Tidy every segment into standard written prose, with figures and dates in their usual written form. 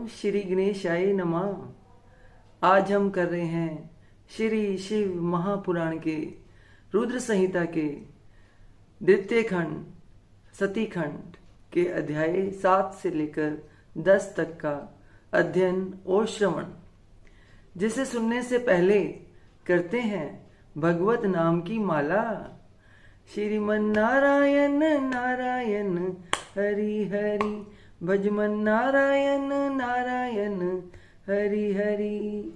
श्री गणेशाय नमः। आज हम कर रहे हैं श्री शिव महापुराण के रुद्र संहिता के द्वितीय खंड सती खंड के अध्याय 7 से लेकर 10 तक का अध्ययन और श्रवण, जिसे सुनने से पहले करते हैं भगवत नाम की माला। श्रीमन नारायण नारायण हरि हरि, भजमन नारायण नारायण हरि हरि।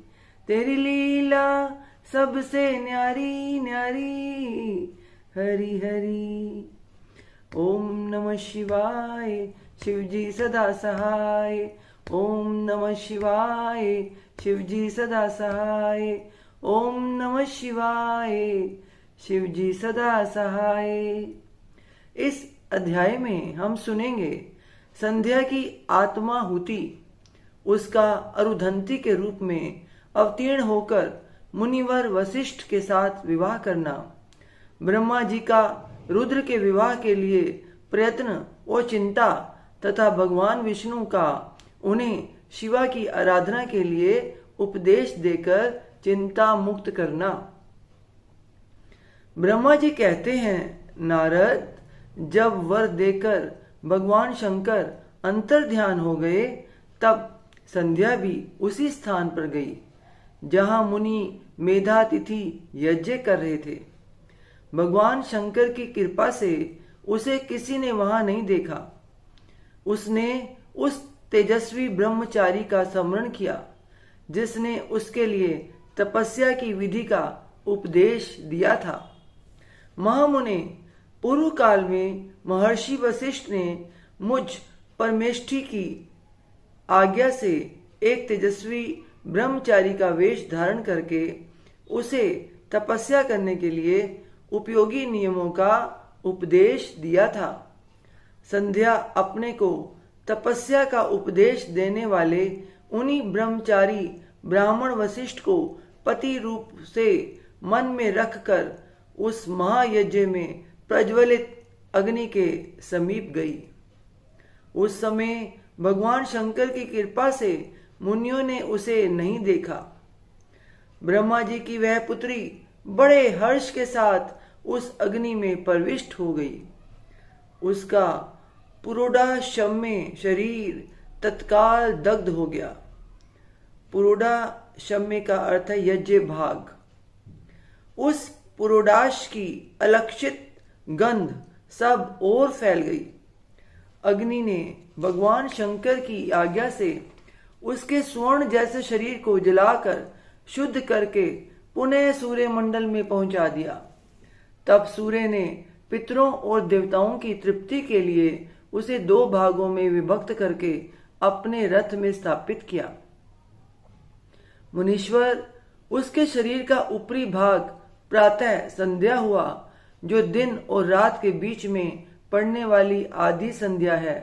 तेरी लीला सबसे न्यारी न्यारी हरि हरि। ओम नमः शिवाय, शिवजी सदा सहाय। ओम नमः शिवाय, शिवजी सदा सहाय। ओम नमः शिवाय, शिवजी सदा सहाय। इस अध्याय में हम सुनेंगे संध्या की आत्माहुति, उसका अरुधंती के रूप में अवतीर्ण होकर मुनिवर वशिष्ठ के साथ विवाह करना, ब्रह्मा जी का रुद्र के विवाह के लिए प्रयत्न और चिंता तथा भगवान विष्णु का उन्हें शिवा की आराधना के लिए उपदेश देकर चिंता मुक्त करना। ब्रह्मा जी कहते हैं, नारद, जब वर देकर भगवान शंकर अंतर ध्यान हो गए, तब संध्या भी उसी स्थान पर गई जहां मुनि मेधा तिथि यज्ञ कर रहे थे। भगवान शंकर की कृपा से उसे किसी ने वहां नहीं देखा। उसने उस तेजस्वी ब्रह्मचारी का स्मरण किया जिसने उसके लिए तपस्या की विधि का उपदेश दिया था। महामुने, पूर्व काल में महर्षि वशिष्ठ ने मुझ परमेष्ठी की आज्ञा से एक तेजस्वी ब्रह्मचारी का वेश धारण करके उसे तपस्या करने के लिए उपयोगी नियमों का उपदेश दिया था। संध्या अपने को तपस्या का उपदेश देने वाले उन्हीं ब्रह्मचारी ब्राह्मण वशिष्ठ को पति रूप से मन में रखकर उस महायज्ञ में प्रज्वलित अग्नि के समीप गई। उस समय भगवान शंकर की कृपा से मुनियों ने उसे नहीं देखा। ब्रह्मा जी की वह पुत्री बड़े हर्ष के साथ उस अग्नि में प्रविष्ट हो गई। उसका पुरोडाशम्य शरीर तत्काल दग्ध हो गया। पुरोडाशम्य का अर्थ है यज्ञ भाग। उस पुरोडाश की अलक्षित गंध सब ओर फैल गई। अग्नि ने भगवान शंकर की आज्ञा से उसके स्वर्ण जैसे शरीर को जलाकर शुद्ध करके पुनः सूर्य मंडल में पहुंचा दिया। तब सूर्य ने पितरों और देवताओं की तृप्ति के लिए उसे 2 भागों में विभक्त करके अपने रथ में स्थापित किया। मुनीश्वर, उसके शरीर का ऊपरी भाग प्रातः संध्या हुआ, जो दिन और रात के बीच में पड़ने वाली आधी संध्या है,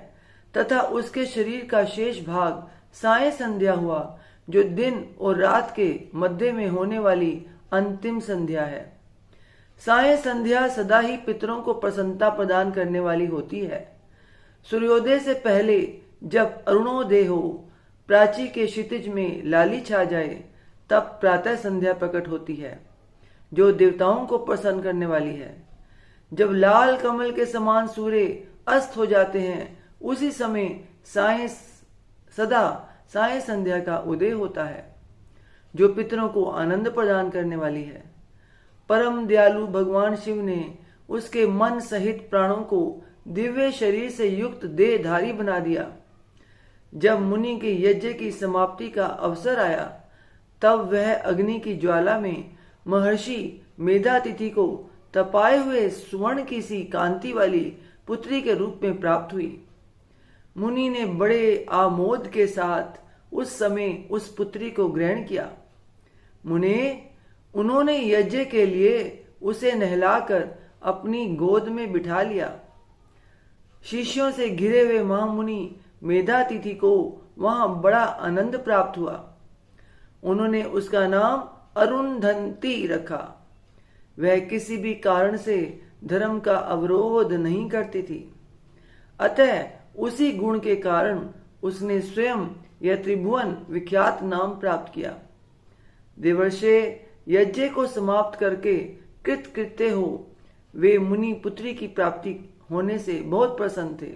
तथा उसके शरीर का शेष भाग साय संध्या हुआ, जो दिन और रात के मध्य में होने वाली अंतिम संध्या है। साय संध्या सदा ही पितरों को प्रसन्नता प्रदान करने वाली होती है। सूर्योदय से पहले जब अरुणोदय हो, प्राची के क्षितिज में लाली छा जाए, तब प्रातः संध्या प्रकट होती है, जो देवताओं को प्रसन्न करने वाली है। जब लाल कमल के समान सूर्य अस्त हो जाते हैं, उसी समय सदा साय संध्या का उदय होता है, जो पितरों को आनंद प्रदान करने वाली है। परम दयालु भगवान शिव ने उसके मन सहित प्राणों को दिव्य शरीर से युक्त देहधारी बना दिया। जब मुनि के यज्ञ की समाप्ति का अवसर आया, तब वह अग्नि की ज्वाला में महर्षि मेधातिथि को तपाए हुए स्वर्ण की सी कांति वाली पुत्री के रूप में प्राप्त हुई। मुनि ने बड़े आमोद के साथ उस समय उस पुत्री को ग्रहण किया। मुने, उन्होंने यज्ञ के लिए उसे नहलाकर अपनी गोद में बिठा लिया। शिष्यों से घिरे हुए महामुनि मेधातिथि को वहां बड़ा आनंद प्राप्त हुआ। उन्होंने उसका नाम अरुंधति रखा। वह किसी भी कारण से धर्म का अवरोध नहीं करती थी, अतः उसी गुण के कारण उसने स्वयं यह त्रिभुवन विख्यात नाम प्राप्त किया। देवर्षे यज्ञ को समाप्त करके कृतकृत्य हो वे मुनि पुत्री की प्राप्ति होने से बहुत प्रसन्न थे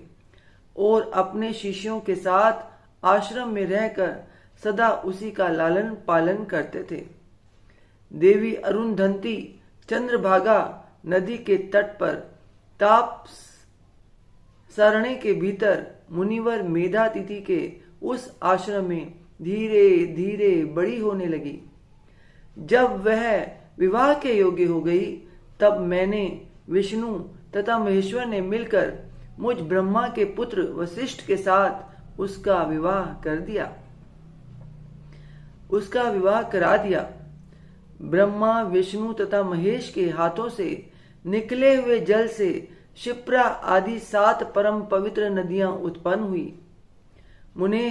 और अपने शिष्यों के साथ आश्रम में रहकर सदा उसी का लालन पालन करते थे। देवी अरुंधति चंद्रभागा नदी के तट पर ताप सरणे के भीतर मुनिवर मेधातिथि के उस आश्रम में धीरे धीरे बड़ी होने लगी। जब वह विवाह के योग्य हो गई तब मैंने विष्णु तथा महेश्वर ने मिलकर मुझ ब्रह्मा के पुत्र वशिष्ठ के साथ उसका विवाह करा दिया। ब्रह्मा विष्णु तथा महेश के हाथों से निकले हुए जल से क्षिप्रा आदि 7 परम पवित्र नदियां उत्पन्न हुई। मुने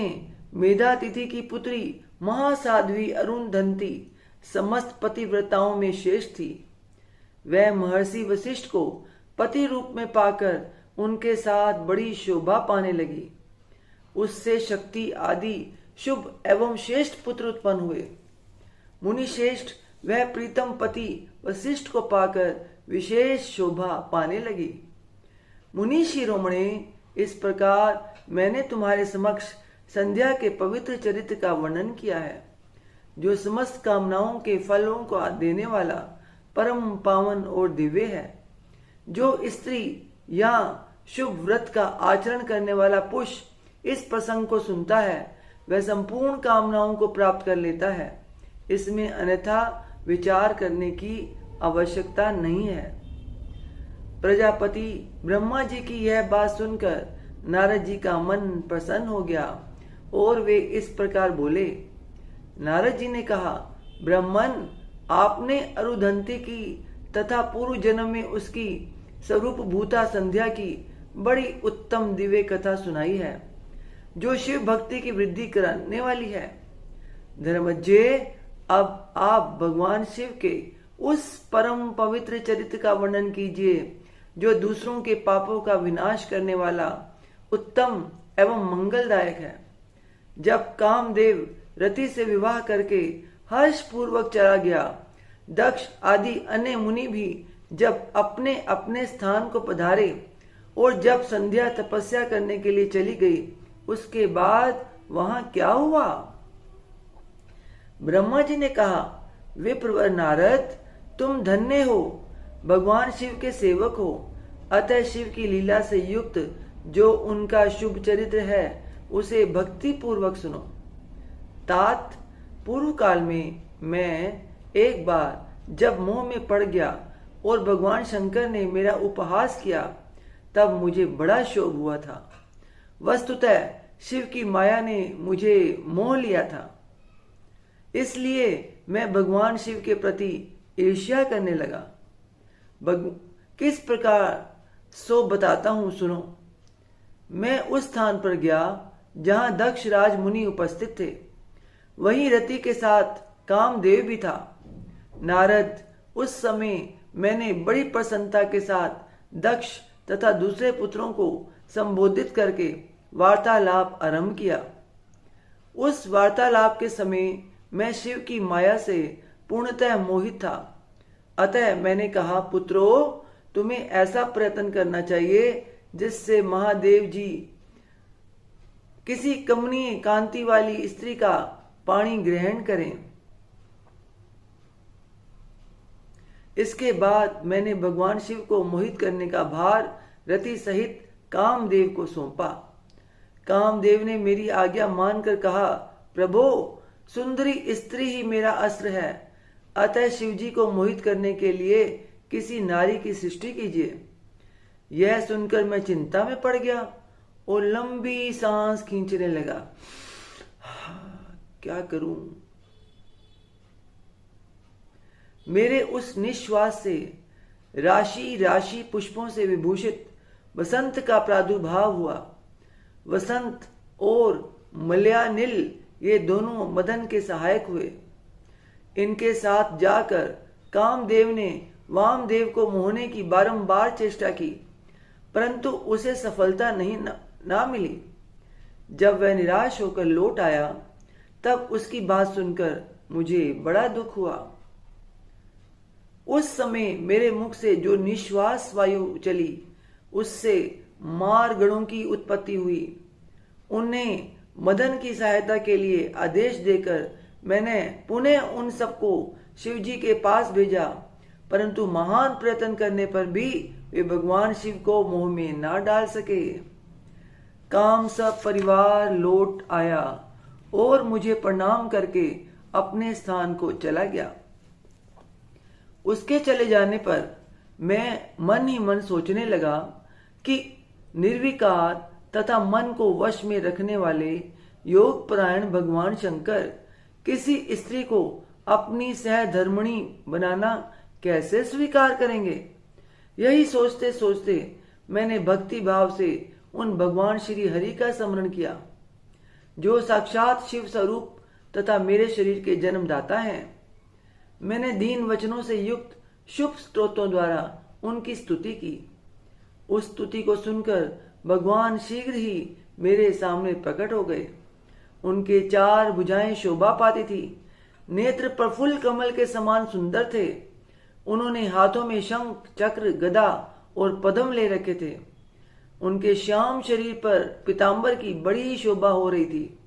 मेधातिथि की पुत्री महासाध्वी अरुंधति समस्त पतिव्रताओं में श्रेष्ठ थी। वह महर्षि वशिष्ठ को पति रूप में पाकर उनके साथ बड़ी शोभा पाने लगी। उससे शक्ति आदि शुभ एवं श्रेष्ठ पुत्र उत्पन्न हुए। मुनि श्रेष्ठ वह प्रीतम पति वशिष्ठ को पाकर विशेष शोभा पाने लगी। मुनि शिरोमणे, इस प्रकार मैंने तुम्हारे समक्ष संध्या के पवित्र चरित्र का वर्णन किया है, जो समस्त कामनाओं के फलों को देने वाला परम पावन और दिव्य है। जो स्त्री या शुभ व्रत का आचरण करने वाला पुरुष इस प्रसंग को सुनता है वह संपूर्ण कामनाओं को प्राप्त कर लेता है। इसमें अन्यथा विचार करने की आवश्यकता नहीं है। प्रजापति ब्रह्मा जी की यह बात सुनकर नारद जी का मन प्रसन्न हो गया और वे इस प्रकार बोले। नारद जी ने कहा, ब्रह्मन, आपने अरुंधति की तथा पूर्व जन्म में उसकी स्वरूप भूता संध्या की बड़ी उत्तम दिव्य कथा सुनाई है, जो शिव भक्ति की वृद्धि करने वाली है। धर्मज्ञ, अब आप भगवान शिव के उस परम पवित्र चरित्र का वर्णन कीजिए, जो दूसरों के पापों का विनाश करने वाला उत्तम एवं मंगलदायक है। जब कामदेव रति से विवाह करके हर्ष पूर्वक चला गया, दक्ष आदि अन्य मुनि भी जब अपने अपने स्थान को पधारे और जब संध्या तपस्या करने के लिए चली गई, उसके बाद वहां क्या हुआ? ब्रह्मा जी ने कहा, विप्रवर नारद, तुम धन्य हो, भगवान शिव के सेवक हो। अतः शिव की लीला से युक्त जो उनका शुभ चरित्र है उसे भक्ति पूर्वक सुनो। तात, पूर्व काल में मैं एक बार जब मोह में पड़ गया और भगवान शंकर ने मेरा उपहास किया, तब मुझे बड़ा शोक हुआ था। वस्तुतः शिव की माया ने मुझे मोह लिया था, इसलिए मैं भगवान शिव के प्रति ईर्ष्या करने लगा। किस प्रकार सो बताता हूं, सुनो। मैं उस स्थान पर गया जहां दक्ष राज मुनि उपस्थित थे। वहीं रति के साथ कामदेव भी था। नारद, उस समय मैंने बड़ी प्रसन्नता के साथ दक्ष तथा दूसरे पुत्रों को संबोधित करके वार्तालाप आरंभ किया। उस वार्तालाप के समय मैं शिव की माया से पूर्णतः मोहित था। अतः मैंने कहा, पुत्रों, तुम्हें ऐसा प्रयत्न करना चाहिए जिससे महादेव जी किसी कमनीय कांति वाली स्त्री का पाणी ग्रहण करें। इसके बाद मैंने भगवान शिव को मोहित करने का भार रति सहित कामदेव को सौंपा। कामदेव ने मेरी आज्ञा मानकर कहा, प्रभो, सुंदरी स्त्री ही मेरा अस्त्र है, अतः शिवजी को मोहित करने के लिए किसी नारी की सृष्टि कीजिए। यह सुनकर मैं चिंता में पड़ गया और लंबी सांस खींचने लगा। क्या करूं? मेरे उस निश्वास से राशि राशि पुष्पों से विभूषित वसंत का प्रादुर्भाव हुआ। वसंत और मलयानिल ये दोनों मदन के सहायक हुए। इनके साथ जाकर कामदेव ने वामदेव को मोहने की बारंबार चेष्टा की, परंतु उसे सफलता नहीं ना मिली। जब वह निराश होकर लौट आया तब उसकी बात सुनकर मुझे बड़ा दुख हुआ। उस समय मेरे मुख से जो निश्वास वायु चली उससे मार गणों की उत्पत्ति हुई। उन्हें मदन की सहायता के लिए आदेश देकर मैंने पुनः उन सबको शिवजी के पास भेजा, परंतु महान प्रयत्न करने पर भी वे भगवान शिव को मोह में ना डाल सके। काम सब परिवार लौट आया और मुझे प्रणाम करके अपने स्थान को चला गया। उसके चले जाने पर मैं मन ही मन सोचने लगा कि निर्विकार तथा मन को वश में रखने वाले योग परायण भगवान शंकर किसी स्त्री को अपनी सहधर्मिणी बनाना कैसे स्वीकार करेंगे। यही सोचते सोचते मैंने भक्ति भाव से उन भगवान श्री हरि का स्मरण किया, जो साक्षात शिव स्वरूप तथा मेरे शरीर के जन्मदाता हैं। मैंने दीन वचनों से युक्त शुभ स्तोत्रों द्वारा उनकी स्तुति की। उस स्तुति को सुनकर भगवान शीघ्र ही मेरे सामने प्रकट हो गए। उनके चार भुजाएं शोभा पाती थी, नेत्र प्रफुल्ल कमल के समान सुंदर थे। उन्होंने हाथों में शंख, चक्र, गदा और पद्म ले रखे थे। उनके श्याम शरीर पर पीतांबर की बड़ी शोभा हो रही थी।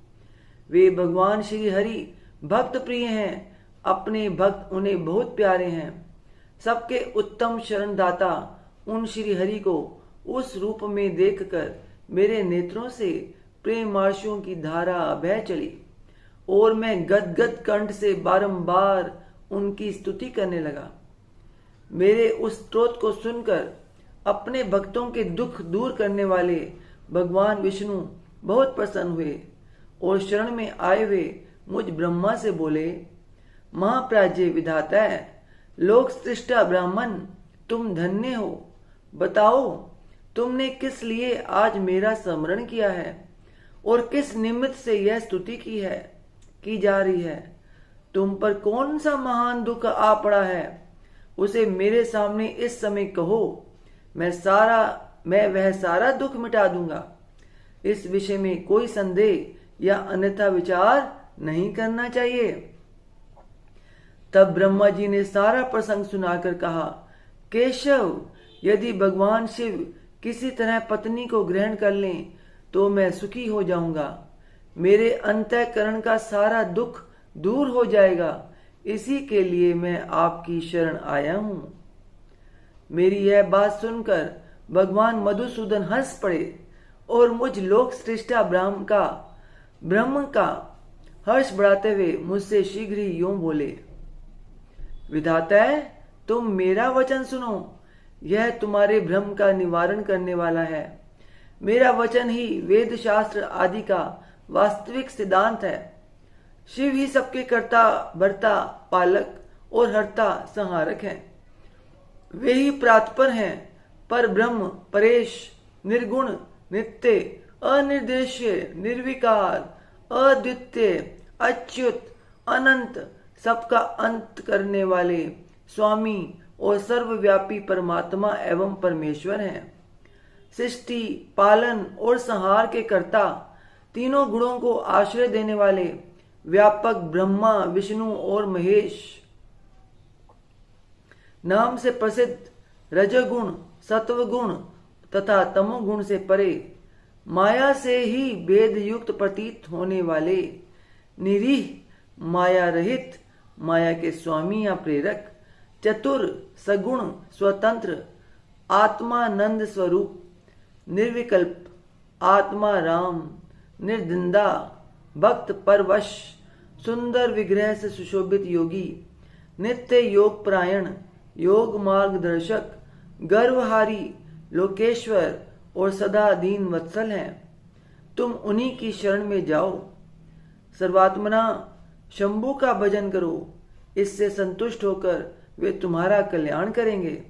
वे भगवान श्री हरि भक्त प्रिय हैं, अपने भक्त उन्हें बहुत प्यारे हैं। सबके उत्तम शरणदाता उन श्री हरि को उस रूप में देखकर मेरे नेत्रों से प्रेमार्षों की धारा बह चली और मैं गदगद कंठ से बारंबार उनकी स्तुति करने लगा। मेरे उस स्तोत्र को सुनकर अपने भक्तों के दुख दूर करने वाले भगवान विष्णु बहुत प्रसन्न हुए और शरण में आए हुए मुझ ब्रह्मा से बोले, महाप्राज्य विधाता है, लोक सृष्टा ब्राह्मण, तुम धन्य हो। बताओ तुमने किस लिए आज मेरा स्मरण किया है और किस निमित्त से यह स्तुति की जा रही है। तुम पर कौन सा महान दुख आ पड़ा है, उसे मेरे सामने इस समय कहो। मैं वह सारा दुख मिटा दूंगा। इस विषय में कोई संदेह या अन्यथा विचार नहीं करना चाहिए। तब ब्रह्मा जी ने सारा प्रसंग सुनाकर कहा, केशव, यदि भगवान शिव किसी तरह पत्नी को ग्रहण कर लें तो मैं सुखी हो जाऊंगा। मेरे अंतःकरण का सारा दुख दूर हो जाएगा। इसी के लिए मैं आपकी शरण आया हूं। मेरी यह बात सुनकर भगवान मधुसूदन हंस पड़े और मुझ लोक सृष्टा ब्रह्म का हर्ष बढ़ाते हुए मुझसे शीघ्र ही यूं बोले, विधाता, तुम मेरा वचन सुनो। यह तुम्हारे भ्रम का निवारण करने वाला है। मेरा वचन ही वेद शास्त्र आदि का वास्तविक सिद्धांत है। शिव ही सबके कर्ता, भर्ता, पालक और हर्ता, संहारक हैं। वे ही प्रातपर हैं, पर ब्रह्म, परेश, निर्गुण, नित्य, अनिर्देश्य, निर्विकार, अद्वितीय, अच्युत, अनंत, सबका अंत करने वाले स्वामी और सर्वव्यापी परमात्मा एवं परमेश्वर हैं। सृष्टि, पालन और संहार के कर्ता, तीनों गुणों को आश्रय देने वाले व्यापक ब्रह्मा, विष्णु और महेश नाम से प्रसिद्ध रजगुण, सत्वगुण तथा तमोगुण से परे, माया से ही भेद युक्त प्रतीत होने वाले, निरीह, माया रहित, माया के स्वामी या प्रेरक, चतुर, सगुण, स्वतंत्र, आत्मानंद स्वरूप, निर्विकल्प, आत्मा राम, निर्द्वंदा, भक्त परवश, सुंदर विग्रह से सुशोभित योगी, नित्य योग परायण, योग मार्गदर्शक, गर्वहारी, लोकेश्वर और सदा दीन वत्सल हैं। तुम उन्हीं की शरण में जाओ। सर्वात्मना शंभु का भजन करो, इससे संतुष्ट होकर वे तुम्हारा कल्याण करेंगे।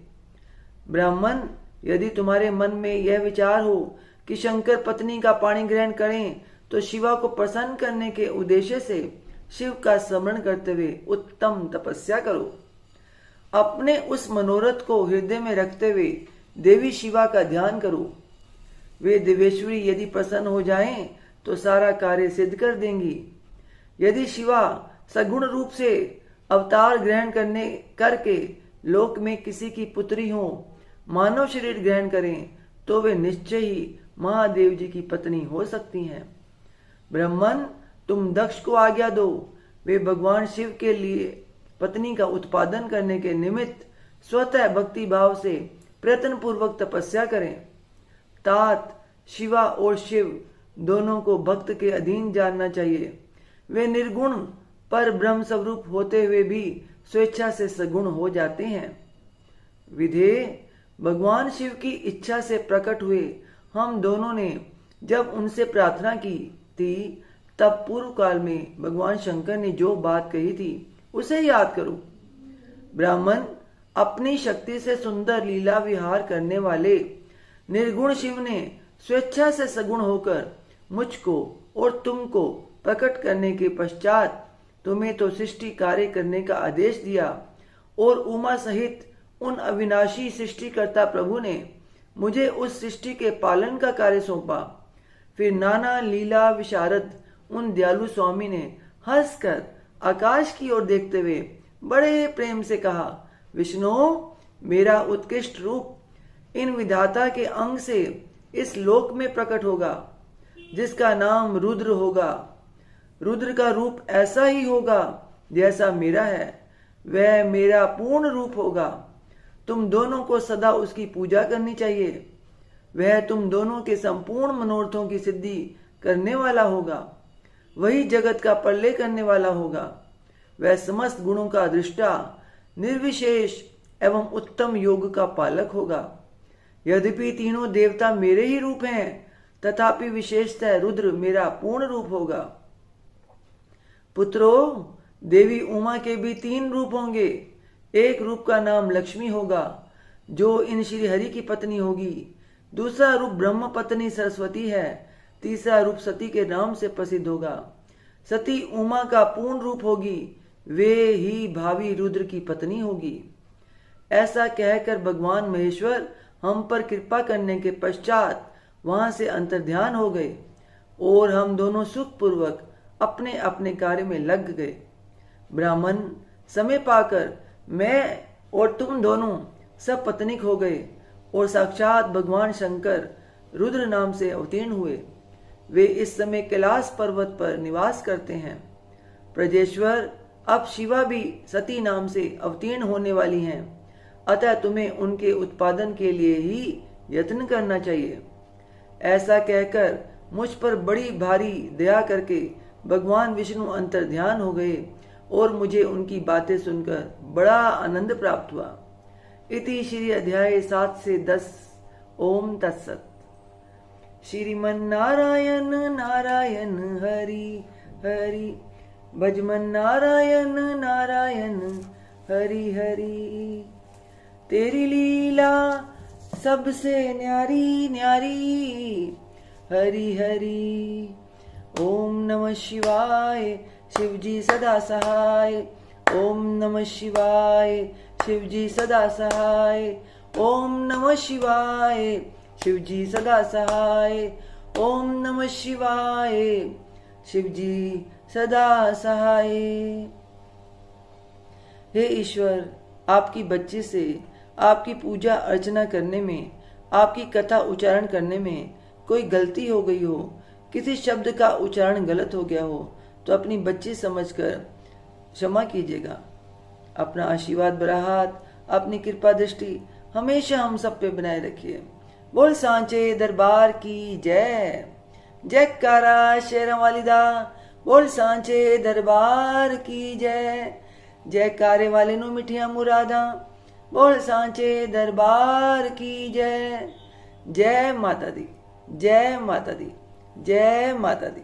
ब्राह्मण, यदि तुम्हारे मन में यह विचार हो कि शंकर पत्नी का पाणी ग्रहण करें तो शिवा को प्रसन्न करने के उद्देश्य से शिव का स्मरण करते हुए उत्तम तपस्या करो। अपने उस मनोरथ को हृदय में रखते हुए देवी शिवा का ध्यान करो। वे देवेश्वरी यदि प्रसन्न हो जाएं तो सारा कार्य सिद्ध कर देंगी। यदि शिवा सगुण रूप से अवतार ग्रहण करके लोक में किसी की पुत्री हो, मानव शरीर ग्रहण करें, तो वे निश्चय ही महादेव जी की पत्नी हो सकती हैं। ब्राह्मण, तुम दक्ष को आज्ञा दो, वे भगवान शिव के लिए पत्नी का उत्पादन करने के निमित्त स्वतः भक्ति भाव से प्रयत्न पूर्वक तपस्या करें। तात, शिवा और शिव दोनों को भक्त के अधीन जानना चाहिए। वे निर्गुण पर ब्रह्म स्वरूप होते हुए भी स्वेच्छा से सगुण हो जाते हैं। विधेय, भगवान शिव की इच्छा से प्रकट हुए हम दोनों ने जब उनसे प्रार्थना की थी, तब पूर्व काल में भगवान शंकर ने जो बात कही थी उसे याद करो। ब्राह्मण, अपनी शक्ति से सुंदर लीला विहार करने वाले निर्गुण शिव ने स्वेच्छा से सगुण होकर मुझको और तुमको प्रकट करने के पश्चात तुम्हें तो सृष्टि कार्य करने का आदेश दिया और उमा सहित उन अविनाशी सृष्टिकर्ता प्रभु ने मुझे उस सृष्टि के पालन का कार्य सौंपा। फिर नाना लीला विशारद उन दयालु स्वामी ने हंसकर आकाश की ओर देखते हुए बड़े प्रेम से कहा, विष्णु, मेरा उत्कृष्ट रूप इन विधाता के अंग से इस लोक में प्रकट होगा, जिसका नाम रुद्र होगा। रुद्र का रूप ऐसा ही होगा जैसा मेरा है, वह मेरा पूर्ण रूप होगा। तुम दोनों को सदा उसकी पूजा करनी चाहिए। वह तुम दोनों के संपूर्ण मनोरथों की सिद्धि करने वाला होगा। वही जगत का प्रलय करने वाला होगा। वह समस्त गुणों का दृष्टा, निर्विशेष एवं उत्तम योग का पालक होगा। यद्यपि तीनों देवता मेरे ही रूप हैं, तथापि विशेषतः रुद्र मेरा पूर्ण रूप होगा। पुत्रों, देवी उमा के भी 3 रूप होंगे। एक रूप का नाम लक्ष्मी होगा, जो इन श्री हरि की पत्नी होगी। दूसरा रूप ब्रह्म पत्नी सरस्वती है। तीसरा रूप सती के नाम से प्रसिद्ध होगा। सती उमा का पूर्ण रूप होगी, वे ही भावी रुद्र की पत्नी होगी। ऐसा कहकर भगवान महेश्वर हम पर कृपा करने के पश्चात वहां से अंतर्ध्यान हो गए और हम दोनों सुखपूर्वक अपने अपने कार्य में लग गए। ब्राह्मण, समय पाकर मैं और तुम दोनों सब पत्नीक हो गए और साक्षात भगवान शंकर रुद्र नाम से अवतीर्ण हुए। वे इस समय कैलाश पर्वत पर निवास करते हैं। प्रजेश्वर, अब शिवा भी सती नाम से अवतीर्ण होने वाली हैं, अतः तुम्हें उनके उत्पादन के लिए ही यत्न करना चाहिए। ऐसा कहकर मुझ पर बड़ी भारी दया करके भगवान विष्णु अंतर्ध्यान हो गए और मुझे उनकी बातें सुनकर बड़ा आनंद प्राप्त हुआ। इति श्री अध्याय 7 से 10। ओम तत्सत। श्रीमन नारायण नारायण हरि हरि, भजमन नारायण नारायण हरि हरि। तेरी लीला सबसे न्यारी न्यारी, हरि हरि। ओम नमः शिवाय, शिवजी सदा सहाय। ओम नमः शिवाय, शिवजी सदा सहाय। ओम नमः शिवाय, शिवजी सदा सहाय। ओम नमः शिवाय, शिवजी सदा सहाय। हे ईश्वर, आपकी बच्ची से आपकी पूजा अर्चना करने में, आपकी कथा उच्चारण करने में कोई गलती हो गई हो, किसी शब्द का उच्चारण गलत हो गया हो, तो अपनी बच्ची समझकर क्षमा कीजिएगा। अपना आशीर्वाद भरा हाथ, अपनी कृपा दृष्टि हमेशा हम सब पे बनाए रखिए। बोल सांचे दरबार की जय। जयकारा शेरों वाली दा। बोल सांचे दरबार की जय। जयकारे वाले नु मिठिया मुरादा। बोल सांचे दरबार की जय। जय माता दी, जय माता दी, जय माता दी।